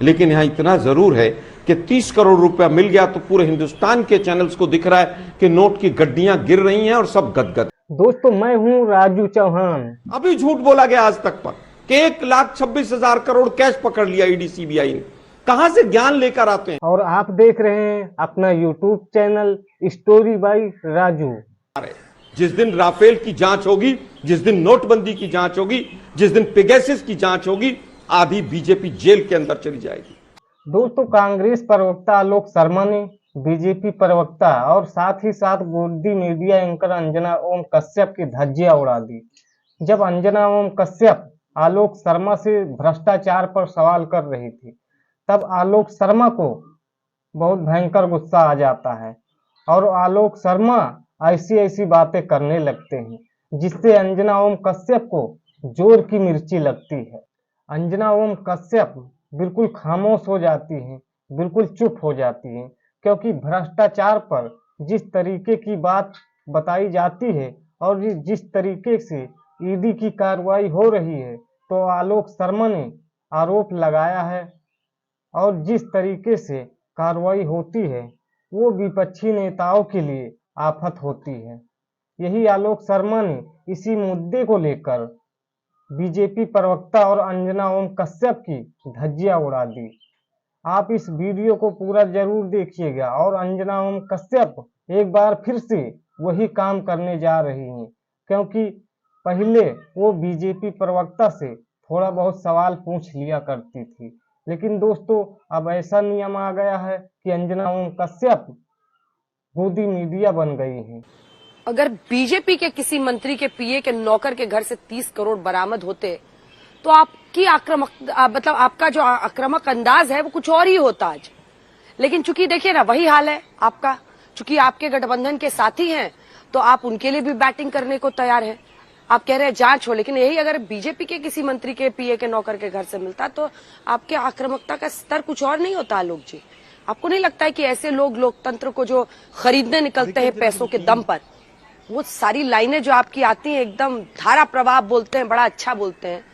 लेकिन यहाँ इतना जरूर है कि 30 करोड़ रुपया मिल गया तो पूरे हिंदुस्तान के चैनल्स को दिख रहा है कि नोट की गड्डियां गिर रही हैं और सब गदगद। दोस्तों, मैं हूं राजू चौहान। अभी झूठ बोला गया आज तक पर कि 1,26,000 करोड़ कैश पकड़ लिया ईडी सीबीआई ने। कहां से ज्ञान लेकर आते हैं? और आप देख रहे हैं अपना YouTube channel story by Raju. जिस दिन राफेल की जांच होगी, जिस दिन नोटबंदी की जांच होगी, जिस दिन पेगासस की जांच होगी, आधी बीजेपी जेल के अंदर चली जाएगी। दोस्तों, कांग्रेस प्रवक्ता आलोक शर्मा ने बीजेपी प्रवक्ता और साथ ही साथ गोदी मीडिया एंकर अंजना ओम कश्यप की धज्जियां उड़ा दी। जब अंजना ओम कश्यप आलोक शर्मा से भ्रष्टाचार पर सवाल कर रही थी, तब आलोक शर्मा को बहुत भयंकर गुस्सा आ जाता है और आलोक शर्मा ऐसी ऐसी बातें करने लगते हैं जिससे अंजना ओम कश्यप को जोर की मिर्ची लगती है। अंजना ओम कश्यप बिल्कुल खामोश हो जाती हैं, बिल्कुल चुप हो जाती हैं, क्योंकि भ्रष्टाचार पर जिस तरीके की बात बताई जाती है और जिस तरीके से ईडी की कार्रवाई हो रही है, तो आलोक शर्मा ने आरोप लगाया है और जिस तरीके से कार्रवाई होती है वो विपक्षी नेताओं के लिए आफत होती है। यही आलोक शर्मा ने इसी मुद्दे को लेकर बीजेपी प्रवक्ता और अंजना ओम कश्यप की धज्जियां उड़ा दी। आप इस वीडियो को पूरा जरूर देखिएगा और अंजना ओम कश्यप एक बार फिर से वही काम करने जा रही हैं, क्योंकि पहले वो बीजेपी प्रवक्ता से थोड़ा बहुत सवाल पूछ लिया करती थी, लेकिन दोस्तों अब ऐसा नियम आ गया है कि अंजना ओम कश्यप गोदी मीडिया बन गई है। अगर बीजेपी के किसी मंत्री के पीए के नौकर के घर से 30 करोड़ बरामद होते तो आपकी आपका जो आक्रामक अंदाज है वो कुछ और ही होता आज। लेकिन चूंकि देखिए ना, वही हाल है आपका। चूंकि आपके गठबंधन के साथी हैं तो आप उनके लिए भी बैटिंग करने को तैयार हैं। आप कह रहे हैं जांच हो, लेकिन यही अगर बीजेपी के किसी मंत्री के पीए के नौकर के घर से मिलता तो आपके आक्रामकता का स्तर कुछ और नहीं होता। आलोक जी, आपको नहीं लगता है कि ऐसे लोग लोकतंत्र को जो खरीदने निकलते हैं पैसों के दम पर, वो सारी लाइनें जो आपकी आती हैं एकदम धारा प्रवाह बोलते हैं, बड़ा अच्छा बोलते हैं,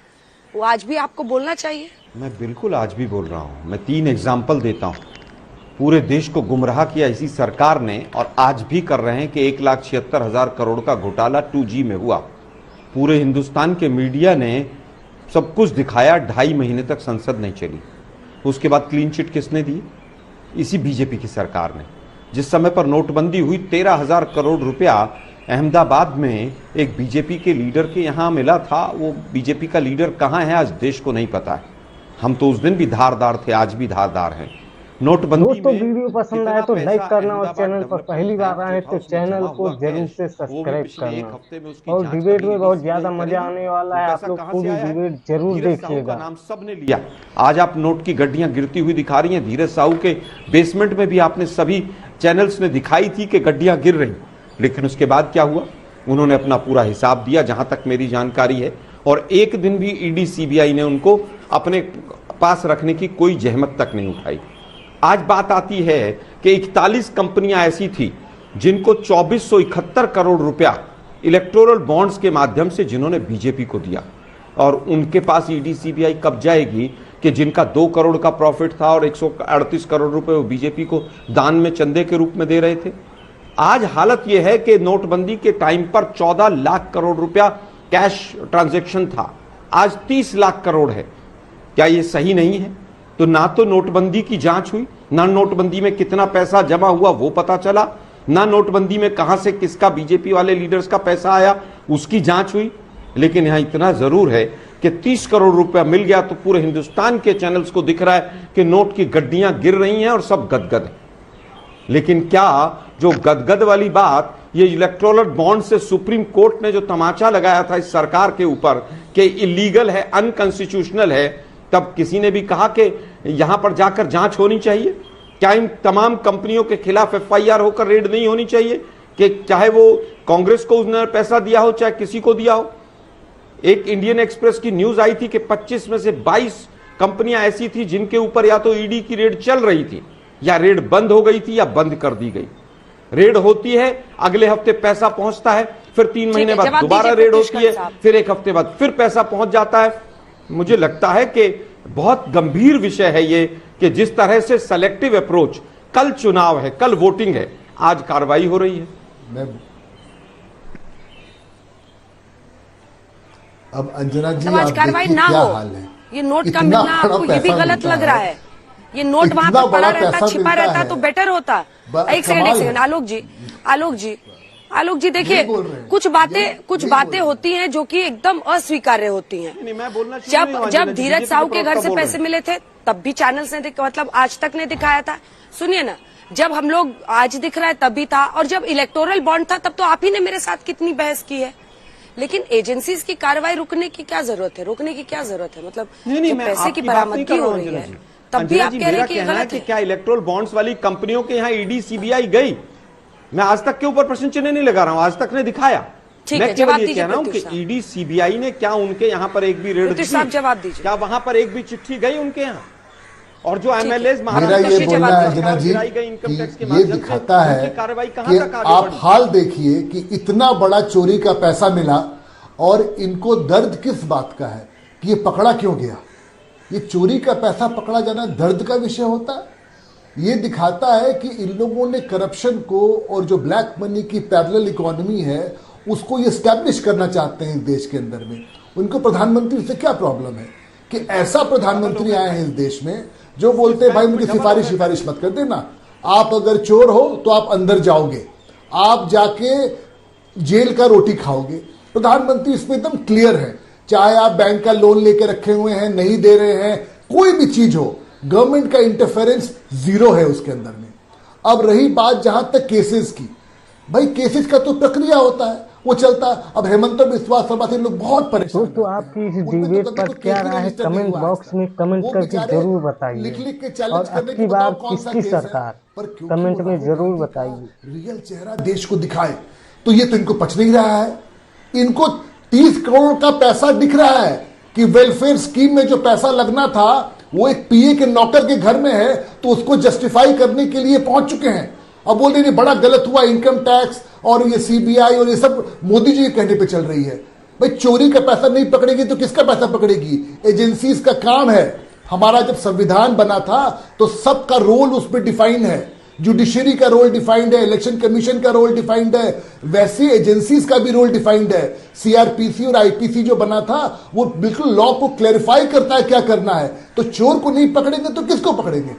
वो आज भी आपको बोलना चाहिए? मैं बिल्कुल आज भी बोल रहा हूं। मैं 3 एग्जाम्पल देता हूं। पूरे देश को गुमराह किया इसी सरकार ने और आज भी कर रहे हैं कि 1,76,000 करोड़ का घोटाला 2G में हुआ। पूरे हिंदुस्तान के मीडिया ने सब कुछ दिखाया, 2.5 महीने तक संसद नहीं चली। उसके बाद क्लीन चिट किसने दी? इसी बीजेपी की सरकार ने। जिस समय पर नोटबंदी हुई, 13,000 करोड़ रुपया अहमदाबाद में एक बीजेपी के लीडर के यहाँ मिला था। वो बीजेपी का लीडर कहाँ है आज देश को नहीं पता है। हम तो उस दिन भी धारदार थे, आज भी धारदार हैं। नोटबंदी दोस्तों, वीडियो पसंद आए तो लाइक करना और चैनल पर पहली बार आए तो चैनल को जरूर से सब्सक्राइब करना। और डिबेट में बहुत ज्यादा मजा आने वाला है, आप लोग पूरी डिबेट जरूर देखिएगा। नाम सबने लिया। आज आप नोट की गड्डियां गिरती हुई दिखा रही हैं। धीरज साहू के बेसमेंट में भी आपने सभी चैनल्स ने दिखाई थी कि गड्डियां गिर रही, लेकिन उसके बाद क्या हुआ? उन्होंने अपना पूरा हिसाब दिया, जहां तक मेरी जानकारी है, और एक दिन भी ईडी सीबीआई ने उनको अपने पास रखने की कोई जहमत तक नहीं उठाई। आज बात आती है कि 41 कंपनियां ऐसी थी जिनको 2471 करोड़ रुपया इलेक्टोरल बॉन्ड्स के माध्यम से जिन्होंने बीजेपी को दिया, और उनके पास ईडी सीबीआई कब जाएगी कि जिनका 2 करोड़ का प्रॉफिट था और 138 करोड़ रुपए वो बीजेपी को दान में चंदे के रूप में दे रहे थे। आज हालत यह है कि नोटबंदी के टाइम पर 14 लाख करोड़ रुपया कैश ट्रांजैक्शन था, आज 30 लाख करोड़ है। क्या ये सही नहीं है? तो ना तो नोटबंदी की जांच हुई, ना नोटबंदी में कितना पैसा जमा हुआ वो पता चला, ना नोटबंदी में कहां से किसका बीजेपी वाले लीडर्स का पैसा आया उसकी जांच हुई। लेकिन यहां इतना जरूर है कि 30 करोड़ रुपया मिल गया तो पूरे हिंदुस्तान के चैनल्स को दिख रहा है कि नोट की गड्डियां गिर रही हैं और सब गदगद है। लेकिन क्या जो गदगद वाली बात, ये इलेक्टोरल बॉन्ड से सुप्रीम कोर्ट ने जो तमाचा लगाया था इस सरकार के ऊपर कि इलीगल है, अनकॉन्स्टिट्यूशनल है, तब किसी ने भी कहा कि यहां पर जाकर जांच होनी चाहिए? क्या इन तमाम कंपनियों के खिलाफ एफआईआर होकर रेड नहीं होनी चाहिए कि चाहे वो कांग्रेस को उसने पैसा दिया हो चाहे किसी को दिया हो? एक इंडियन एक्सप्रेस की न्यूज आई थी कि 25 में से 22 कंपनियां ऐसी थी जिनके ऊपर या तो ईडी की रेड चल रही थी या रेड बंद हो गई थी या बंद कर दी गई। रेड होती है, अगले हफ्ते पैसा पहुंचता है, फिर 3 महीने बाद दोबारा रेड होती है, फिर 1 हफ्ते बाद फिर पैसा पहुंच जाता है। मुझे लगता है कि बहुत गंभीर विषय है ये कि जिस तरह से सेलेक्टिव अप्रोच, कल चुनाव है, कल वोटिंग है, आज कार्रवाई हो रही है। अब अंजना जी, आज कार्रवाई ना क्या हो, हाल है? ये नोट का मिलना आपको ये भी गलत लग रहा है। ये नोट वहां पर पड़ा रहता, छिपा रहता तो बेटर होता। एक सेकंड आलोक जी देखिए, कुछ बातें होती हैं जो कि एकदम अस्वीकार्य होती हैं। मैं बोलना जब धीरज साहू के घर से पैसे मिले थे तब भी चैनल्स ने मतलब आज तक ने दिखाया था। सुनिए ना, जब हम लोग आज दिख रहा है तभी था, और जब इलेक्टोरल बॉन्ड था तब तो आप ही ने मेरे साथ कितनी बहस की है। लेकिन एजेंसीज की कार्रवाई रुकने की क्या जरूरत है? रोकने की क्या जरूरत है? मतलब नहीं, पैसे की बरामदगी हो रही है तब भी आप कह रहे हैं कि गलत है। क्या इलेक्टोरल बॉन्ड्स वाली कंपनियों के यहाँ ईडी सीबीआई गई? मैं आज तक के ऊपर प्रश्न चिन्ह नहीं लगा रहा हूं, आज तक ने दिखाया। मैं केवल ये कह रहा हूं कि ईडी सीबीआई ने क्या उनके यहाँ पर एक भी रेड, जवाब दीजिए, क्या वहां पर एक भी चिट्ठी गई उनके यहाँ? और जो एमएलए मेरा ये बोलना है अंजना जी कि ये दिखाता है कि आप हाल देखिए कि इतना बड़ा चोरी का पैसा मिला और इनको दर्द किस बात का है कि ये पकड़ा क्यों गया। ये चोरी का पैसा पकड़ा जाना दर्द का विषय होता है। ये दिखाता है कि इन लोगों ने करप्शन को और जो ब्लैक मनी की पैरेलल इकोनॉमी है उसको ये स्टैब्लिश करना चाहते हैं देश के अंदर में। उनको प्रधानमंत्री से क्या प्रॉब्लम है कि ऐसा प्रधानमंत्री आए हैं इस देश में जो बोलते हैं भाई मुझे सिफारिश मत कर देना, आप अगर चोर हो तो आप अंदर जाओगे, आप जाके जेल का रोटी खाओगे। प्रधानमंत्री इसमें एकदम क्लियर है, चाहे आप बैंक का लोन लेके रखे हुए हैं, नहीं दे रहे हैं, कोई भी चीज हो, गवर्नमेंट का इंटरफेरेंस जीरो है उसके अंदर में। अब रही बात जहां तक केसेस की, भाई केसेस का तो प्रक्रिया होता है, वो चलता है। अब हेमंत बिस्वा सभापति लोग बहुत परेशान। दोस्तों आपकी इस डिबेट पर क्या राय है कमेंट बॉक्स में कमेंट करके जरूर बताइए, और अब की बार किसकी सरकार कमेंट में जरूर बताइए। रियल चेहरा देश को दिखाए तो ये तो इनको पच नहीं रहा है। इनको 30 करोड़ का पैसा दिख रहा है कि वेलफेयर स्कीम में जो पैसा लगना था वो एक पीए के नौकर के घर में है, तो उसको जस्टिफाई करने के लिए पहुंच चुके हैं। अब बोल रहे बड़ा गलत हुआ, इनकम टैक्स और ये सीबीआई और ये सब मोदी जी के कहने पे चल रही है। भाई चोरी का पैसा नहीं पकड़ेगी तो किसका पैसा पकड़ेगी? एजेंसीज का काम है। हमारा जब संविधान बना था तो सबका रोल उसमें डिफाइंड है, जुडिशरी का रोल डिफाइंड है, इलेक्शन कमीशन का रोल डिफाइंड है, वैसे एजेंसीज का भी रोल डिफाइंड है। सीआरपीसी और आईपीसी जो बना था वो बिल्कुल लॉ को क्लैरिफाई करता है क्या करना है। तो चोर को नहीं पकड़ेंगे तो किसको पकड़ेंगे?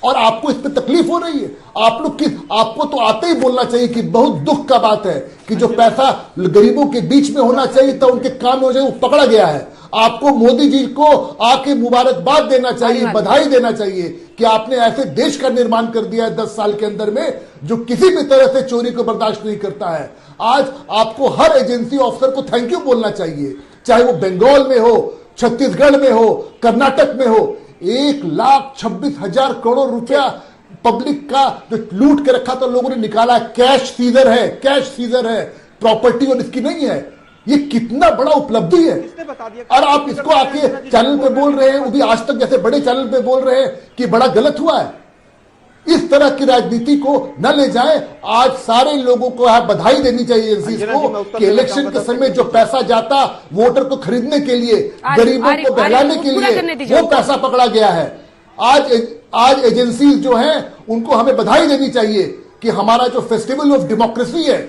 और आपको इस पे तकलीफ हो रही है। आप लोग आपको तो आते ही बोलना चाहिए कि बहुत दुख का बात है कि जो पैसा गरीबों के बीच में होना चाहिए था, उनके काम में हो जाए, वो पकड़ा गया है। आपको मोदी जी को आके मुबारकबाद देना चाहिए, बधाई देना चाहिए कि आपने ऐसे देश का निर्माण कर दिया है 10 साल के अंदर में जो किसी भी तरह से चोरी को बर्दाश्त नहीं करता है। आज आपको हर एजेंसी ऑफिसर को थैंक यू बोलना चाहिए, चाहे वो बंगाल में हो, छत्तीसगढ़ में हो, कर्नाटक में हो। 1,26,000 करोड़ रुपया पब्लिक का जो लूट के रखा था लोगों ने निकाला। कैश सीजर है, प्रॉपर्टी और इसकी नहीं है। ये कितना बड़ा उपलब्धि है। और आप इसको आके चैनल पे बोल रहे हैं, वो भी आज तक जैसे बड़े चैनल पे बोल रहे हैं कि बड़ा गलत हुआ है। इस तरह की राजनीति को न ले जाएं। आज सारे लोगों को बधाई देनी चाहिए एजेंसीज को कि इलेक्शन के समय जो पैसा जाता वोटर को खरीदने के लिए, गरीबों को बहलाने के लिए, वो पैसा पकड़ा गया है। आज एजेंसीज जो हैं उनको हमें बधाई देनी चाहिए कि हमारा जो फेस्टिवल ऑफ डेमोक्रेसी है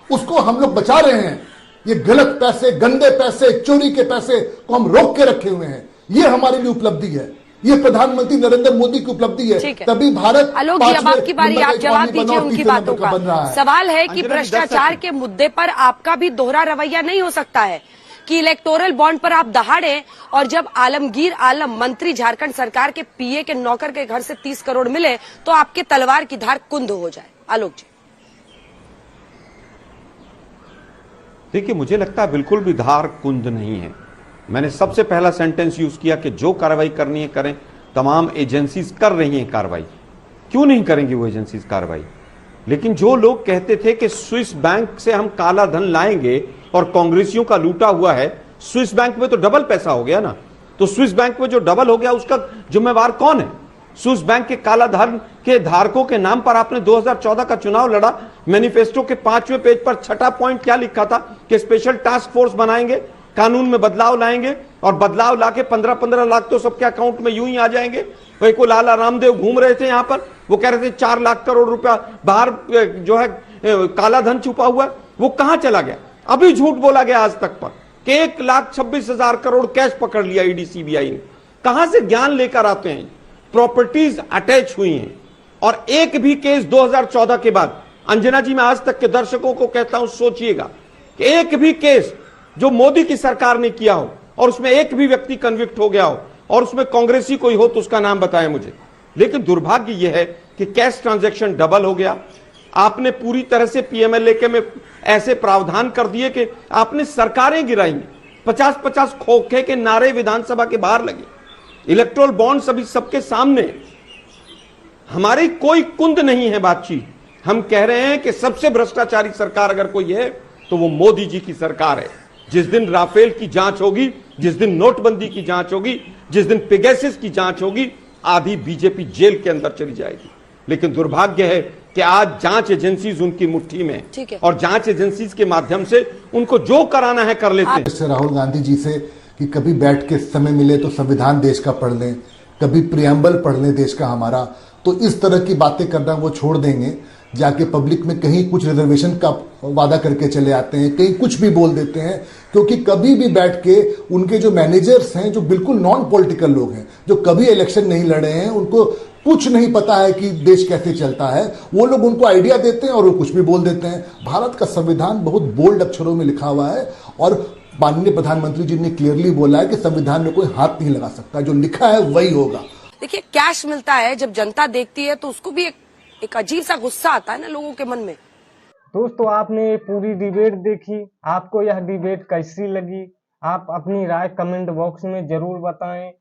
उसको हम लोग बचा रहे हैं। ये गलत पैसे, गंदे पैसे, चोरी के पैसे को हम रोक के रखे हुए हैं। ये हमारे लिए उपलब्धि है। ये प्रधानमंत्री नरेंद्र मोदी की उपलब्धि है। तभी भारत आलोक जी, अब आपकी बारी, आप जवाब दीजिए उनकी बातों का। सवाल है कि भ्रष्टाचार के मुद्दे पर आपका भी दोहरा रवैया नहीं हो सकता है कि इलेक्टोरल बॉन्ड पर आप दहाड़े और जब आलमगीर आलम मंत्री झारखंड सरकार के पीए के नौकर के घर से 30 करोड़ मिले तो आपके तलवार की धार कुंद हो जाए। आलोक जी देखिए, मुझे लगता है बिल्कुल भी धार कुंद नहीं है। मैंने सबसे पहला सेंटेंस यूज किया कि जो कार्रवाई करनी है करें। तमाम एजेंसीज कर रही हैं कार्रवाई, क्यों नहीं करेंगी वो एजेंसीज कार्रवाई? लेकिन जो लोग कहते थे कि स्विस बैंक से हम काला धन लाएंगे और कांग्रेसियों का लूटा हुआ है, स्विस बैंक में तो डबल पैसा हो गया ना। तो स्विस बैंक में जो डबल हो गया उसका जिम्मेवार कौन है? स्विस बैंक के काला धन के धारकों के नाम पर आपने 2014 का चुनाव लड़ा। मैनिफेस्टो के 5वें पेज पर 6ठा पॉइंट क्या लिखा था कि स्पेशल टास्क फोर्स बनाएंगे। कानून में बदलाव लाएंगे और बदलाव लाके 15-15 लाख तो सबके अकाउंट में यूं ही आ जाएंगे। वही को लाला रामदेव घूम रहे थे यहां पर, वो कह रहे थे 4 लाख करोड़ रुपया बाहर जो है काला धन छुपा हुआ, वो कहां चला गया? अभी झूठ बोला गया आज तक पर कि 1,26,000 करोड़ कैश पकड़ लिया ईडी सीबीआई ने। कहां से ज्ञान लेकर आते हैं? प्रॉपर्टीज अटैच हुई हैं और एक भी केस 2014 के बाद, अंजना जी मैं आज तक के दर्शकों को कहता हूं सोचिएगा कि एक भी केस जो मोदी की सरकार ने किया हो और उसमें एक भी व्यक्ति कन्विक्ट हो गया हो और उसमें कांग्रेसी कोई हो तो उसका नाम बताएं मुझे। लेकिन दुर्भाग्य यह है कि कैश ट्रांजैक्शन डबल हो गया। आपने पूरी तरह से पीएमएलए में ऐसे प्रावधान कर दिए कि आपने सरकारें गिराई। 50-50 खोखे के नारे विधानसभा के बाहर लगे, इलेक्ट्रोल बॉन्ड्स अभी सबके सामने। हमारी कोई कुंद नहीं है बातचीत। हम कह रहे हैं कि सबसे भ्रष्टाचारी सरकार अगर कोई है तो वो मोदी जी की सरकार है। जिस दिन राफेल की जांच होगी, जिस दिन नोटबंदी की जांच होगी, जिस दिन पेगासस की जांच होगी, आधी बीजेपी जेल के अंदर चली जाएगी। लेकिन दुर्भाग्य है कि आज जांच एजेंसीज उनकी मुट्ठी में ठीक है। और जांच एजेंसीज के माध्यम से उनको जो कराना है कर लेते हैं। राहुल गांधी जी से कि कभी बैठ के समय मिले तो संविधान देश का पढ़ लें, कभी प्रियम्बल पढ़ लें देश का हमारा, तो इस तरह की बातें करना वो छोड़ देंगे। जाके पब्लिक में कहीं कुछ रिजर्वेशन का वादा करके चले आते हैं, कहीं कुछ भी बोल देते हैं, क्योंकि कभी भी बैठ के उनके जो मैनेजर्स हैं, जो बिल्कुल नॉन पॉलिटिकल लोग हैं, जो कभी इलेक्शन नहीं लड़े हैं, उनको कुछ नहीं पता है कि देश कैसे चलता है, वो लोग उनको आइडिया देते हैं और वो कुछ भी बोल देते हैं। भारत का संविधान बहुत बोल्ड अक्षरों में लिखा हुआ है और माननीय प्रधानमंत्री जी ने क्लियरली बोला है कि संविधान में कोई हाथ नहीं लगा सकता, जो लिखा है वही होगा। देखिए, कैश मिलता है, जब जनता देखती है तो उसको भी एक अजीब सा गुस्सा आता है ना लोगों के मन में। दोस्तों, आपने ये पूरी डिबेट देखी, आपको यह डिबेट कैसी लगी? आप अपनी राय कमेंट बॉक्स में जरूर बताएं।